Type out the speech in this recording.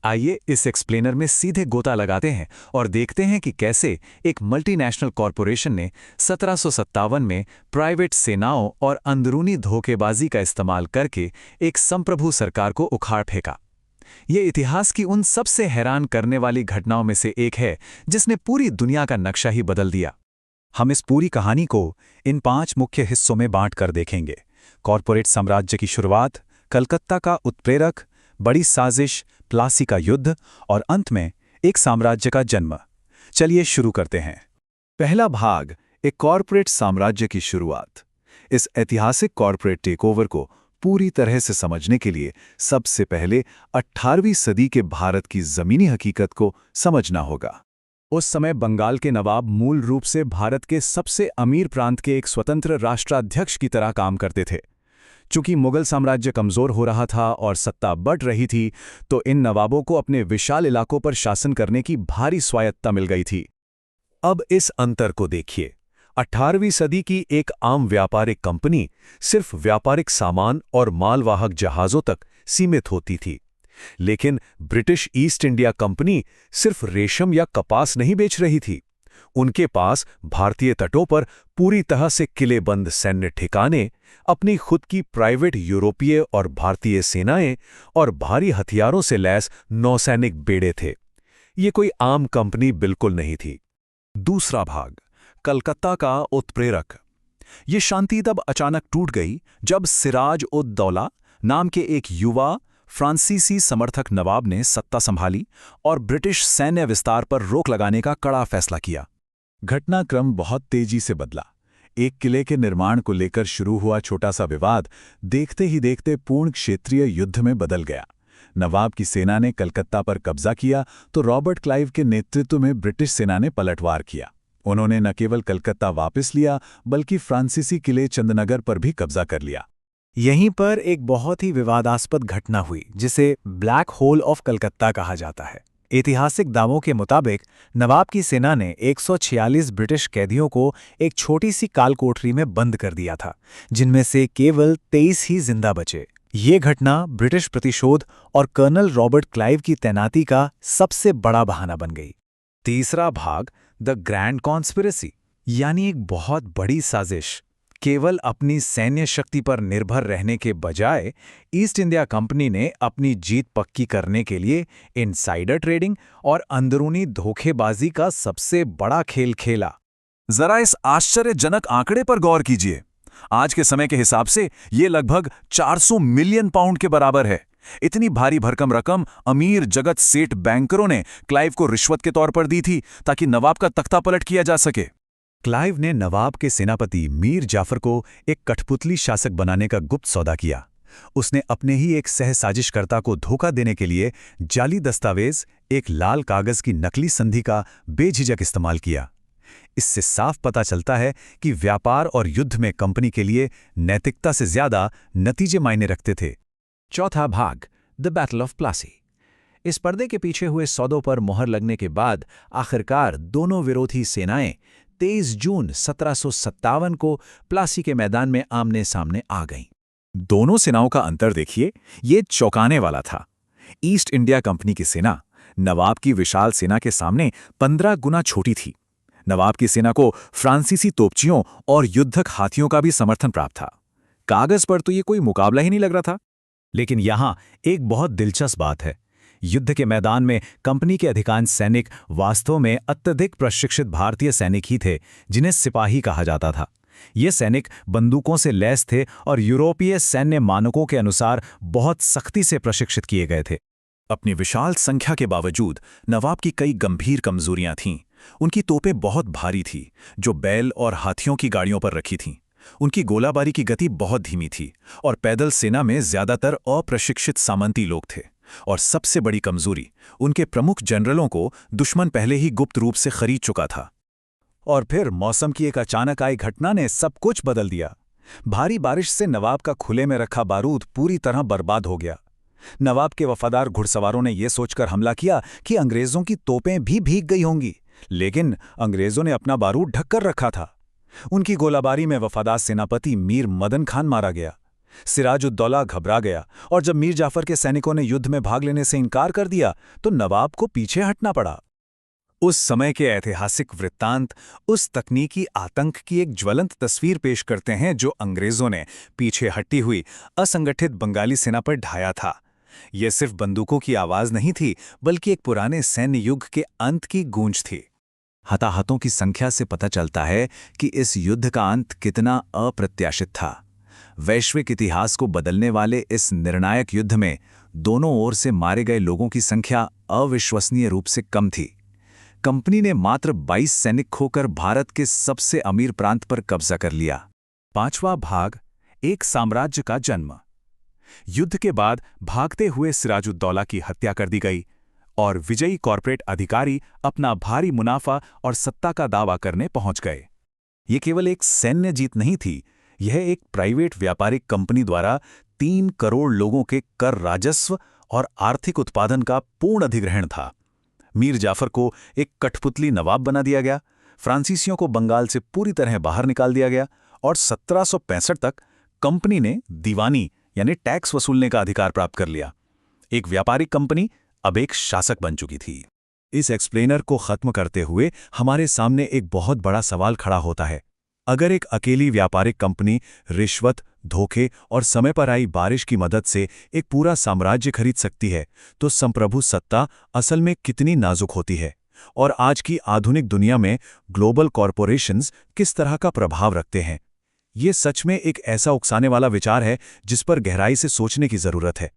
आइए इस एक्सप्लेनर में सीधे गोता लगाते हैं और देखते हैं कि कैसे एक मल्टीनेशनल कॉरपोरेशन ने 1757 में प्राइवेट सेनाओं और अंदरूनी धोखेबाजी का इस्तेमाल करके एक संप्रभु सरकार को उखाड़ फेंका। ये इतिहास की उन सबसे हैरान करने वाली घटनाओं में से एक है जिसने पूरी दुनिया का नक्शा ही बदल दिया। हम इस पूरी कहानी को इन 5 मुख्य हिस्सों में बांटकर देखेंगे। कॉरपोरेट साम्राज्य की शुरुआत, कलकत्ता का उत्प्रेरक, बड़ी साजिश, प्लासी का युद्ध और अंत में एक साम्राज्य का जन्म। चलिए शुरू करते हैं। पहला भाग, एक कॉरपोरेट साम्राज्य की शुरुआत। इस ऐतिहासिक कॉरपोरेट टेकओवर को पूरी तरह से समझने के लिए सबसे पहले 18वीं सदी के भारत की जमीनी हकीकत को समझना होगा। उस समय बंगाल के नवाब मूल रूप से भारत के सबसे अमीर प्रांत के एक स्वतंत्र राष्ट्राध्यक्ष की तरह काम करते थे। चूंकि मुगल साम्राज्य कमजोर हो रहा था और सत्ता बढ़ रही थी, तो इन नवाबों को अपने विशाल इलाकों पर शासन करने की भारी स्वायत्तता मिल गई थी। अब इस अंतर को देखिए। 18वीं सदी की एक आम व्यापारिक कंपनी सिर्फ व्यापारिक सामान और मालवाहक जहाज़ों तक सीमित होती थी, लेकिन ब्रिटिश ईस्ट इंडिया कंपनी सिर्फ रेशम या कपास नहीं बेच रही थी। उनके पास भारतीय तटों पर पूरी तरह से किलेबंद सैन्य ठिकाने, अपनी खुद की प्राइवेट यूरोपीय और भारतीय सेनाएं और भारी हथियारों से लैस नौसैनिक बेड़े थे। ये कोई आम कंपनी बिल्कुल नहीं थी। दूसरा भाग, कलकत्ता का उत्प्रेरक। ये शांति तब अचानक टूट गई जब सिराज-उद-दौला नाम के एक युवा फ्रांसीसी समर्थक नवाब ने सत्ता संभाली और ब्रिटिश सैन्य विस्तार पर रोक लगाने का कड़ा फैसला किया। घटनाक्रम बहुत तेजी से बदला। एक किले के निर्माण को लेकर शुरू हुआ छोटा सा विवाद देखते ही देखते पूर्ण क्षेत्रीय युद्ध में बदल गया। नवाब की सेना ने कलकत्ता पर कब्जा किया तो रॉबर्ट क्लाइव के नेतृत्व में ब्रिटिश सेना ने पलटवार किया। उन्होंने न केवल कलकत्ता वापस लिया बल्कि फ्रांसीसी किले चंदनगर पर भी कब्जा कर लिया। यहीं पर एक बहुत ही विवादास्पद घटना हुई जिसे ब्लैक होल ऑफ कलकत्ता कहा जाता है। ऐतिहासिक दावों के मुताबिक नवाब की सेना ने 146 ब्रिटिश कैदियों को एक छोटी सी कालकोठरी में बंद कर दिया था, जिनमें से केवल 23 ही जिंदा बचे। ये घटना ब्रिटिश प्रतिशोध और कर्नल रॉबर्ट क्लाइव की तैनाती का सबसे बड़ा बहाना बन गई। तीसरा भाग, द ग्रैंड कॉन्स्पिरेसी, यानी एक बहुत बड़ी साजिश। केवल अपनी सैन्य शक्ति पर निर्भर रहने के बजाय ईस्ट इंडिया कंपनी ने अपनी जीत पक्की करने के लिए इनसाइडर ट्रेडिंग और अंदरूनी धोखेबाजी का सबसे बड़ा खेल खेला। जरा इस आश्चर्यजनक आंकड़े पर गौर कीजिए। आज के समय के हिसाब से ये लगभग 400 मिलियन पाउंड के बराबर है। इतनी भारी भरकम रकम अमीर जगत सेठ बैंकरों ने क्लाइव को रिश्वत के तौर पर दी थी ताकि नवाब का तख्ता पलट किया जा सके। क्लाइव ने नवाब के सेनापति मीर जाफर को एक कठपुतली शासक बनाने का गुप्त सौदा किया। उसने अपने ही एक सहसाजिशकर्ता को धोखा देने के लिए जाली दस्तावेज, एक लाल कागज की नकली संधि का बेझिझक इस्तेमाल किया। इससे साफ पता चलता है कि व्यापार और युद्ध में कंपनी के लिए नैतिकता से ज्यादा नतीजे मायने रखते थे। चौथा भाग, द बैटल ऑफ प्लासी। इस पर्दे के पीछे हुए सौदों पर मोहर लगने के बाद आखिरकार दोनों विरोधी सेनाएं 23 जून 1757 को प्लासी के मैदान में आमने सामने आ गईं। दोनों सेनाओं का अंतर देखिए, ये चौंकाने वाला था। ईस्ट इंडिया कंपनी की सेना नवाब की विशाल सेना के सामने 15 गुना छोटी थी। नवाब की सेना को फ्रांसीसी तोपचियों और युद्धक हाथियों का भी समर्थन प्राप्त था। कागज पर तो ये कोई मुकाबला ही नहीं लग रहा था। लेकिन यहां एक बहुत दिलचस्प बात है। युद्ध के मैदान में कंपनी के अधिकांश सैनिक वास्तव में अत्यधिक प्रशिक्षित भारतीय सैनिक ही थे, जिन्हें सिपाही कहा जाता था। ये सैनिक बंदूकों से लैस थे और यूरोपीय सैन्य मानकों के अनुसार बहुत सख्ती से प्रशिक्षित किए गए थे। अपनी विशाल संख्या के बावजूद नवाब की कई गंभीर कमजोरियां थीं। उनकी तोपें बहुत भारी थी, जो बैल और हाथियों की गाड़ियों पर रखी थीं। उनकी गोलाबारी की गति बहुत धीमी थी और पैदल सेना में ज्यादातर अप्रशिक्षित सामंती लोग थे। और सबसे बड़ी कमजोरी, उनके प्रमुख जनरलों को दुश्मन पहले ही गुप्त रूप से खरीद चुका था। और फिर मौसम की एक अचानक आई घटना ने सब कुछ बदल दिया। भारी बारिश से नवाब का खुले में रखा बारूद पूरी तरह बर्बाद हो गया। नवाब के वफादार घुड़सवारों ने यह सोचकर हमला किया कि अंग्रेजों की तोपें भी भीग गई होंगी, लेकिन अंग्रेजों ने अपना बारूद ढककर रखा था। उनकी गोलाबारी में वफादार सेनापति मीर मदन खान मारा गया। सिराजुद्दौला घबरा गया और जब मीर जाफर के सैनिकों ने युद्ध में भाग लेने से इनकार कर दिया तो नवाब को पीछे हटना पड़ा। उस समय के ऐतिहासिक वृत्तांत उस तकनीकी आतंक की एक ज्वलंत तस्वीर पेश करते हैं जो अंग्रेजों ने पीछे हटी हुई असंगठित बंगाली सेना पर ढाया था। यह सिर्फ बंदूकों की आवाज नहीं थी, बल्कि एक पुराने सैन्य युग के अंत की गूंज थी। हताहतों की संख्या से पता चलता है कि इस युद्ध का अंत कितना अप्रत्याशित था। वैश्विक इतिहास को बदलने वाले इस निर्णायक युद्ध में दोनों ओर से मारे गए लोगों की संख्या अविश्वसनीय रूप से कम थी। कंपनी ने मात्र 22 सैनिक खोकर भारत के सबसे अमीर प्रांत पर कब्जा कर लिया। 5वां भाग, एक साम्राज्य का जन्म। युद्ध के बाद भागते हुए सिराजुद्दौला की हत्या कर दी गई और विजयी कॉर्पोरेट अधिकारी अपना भारी मुनाफा और सत्ता का दावा करने पहुंच गए। ये केवल एक सैन्य जीत नहीं थी, यह एक प्राइवेट व्यापारिक कंपनी द्वारा 3 करोड़ लोगों के कर राजस्व और आर्थिक उत्पादन का पूर्ण अधिग्रहण था। मीर जाफर को एक कठपुतली नवाब बना दिया गया, फ्रांसीसियों को बंगाल से पूरी तरह बाहर निकाल दिया गया और 1765 तक कंपनी ने दीवानी यानी टैक्स वसूलने का अधिकार प्राप्त कर लिया। एक व्यापारिक कंपनी अब एक शासक बन चुकी थी। इस एक्सप्लेनर को खत्म करते हुए हमारे सामने एक बहुत बड़ा सवाल खड़ा होता है। अगर एक अकेली व्यापारिक कंपनी रिश्वत, धोखे और समय पर आई बारिश की मदद से एक पूरा साम्राज्य खरीद सकती है, तो संप्रभु सत्ता असल में कितनी नाजुक होती है और आज की आधुनिक दुनिया में ग्लोबल कॉरपोरेशंस किस तरह का प्रभाव रखते हैं। ये सच में एक ऐसा उकसाने वाला विचार है जिस पर गहराई से सोचने की जरूरत है।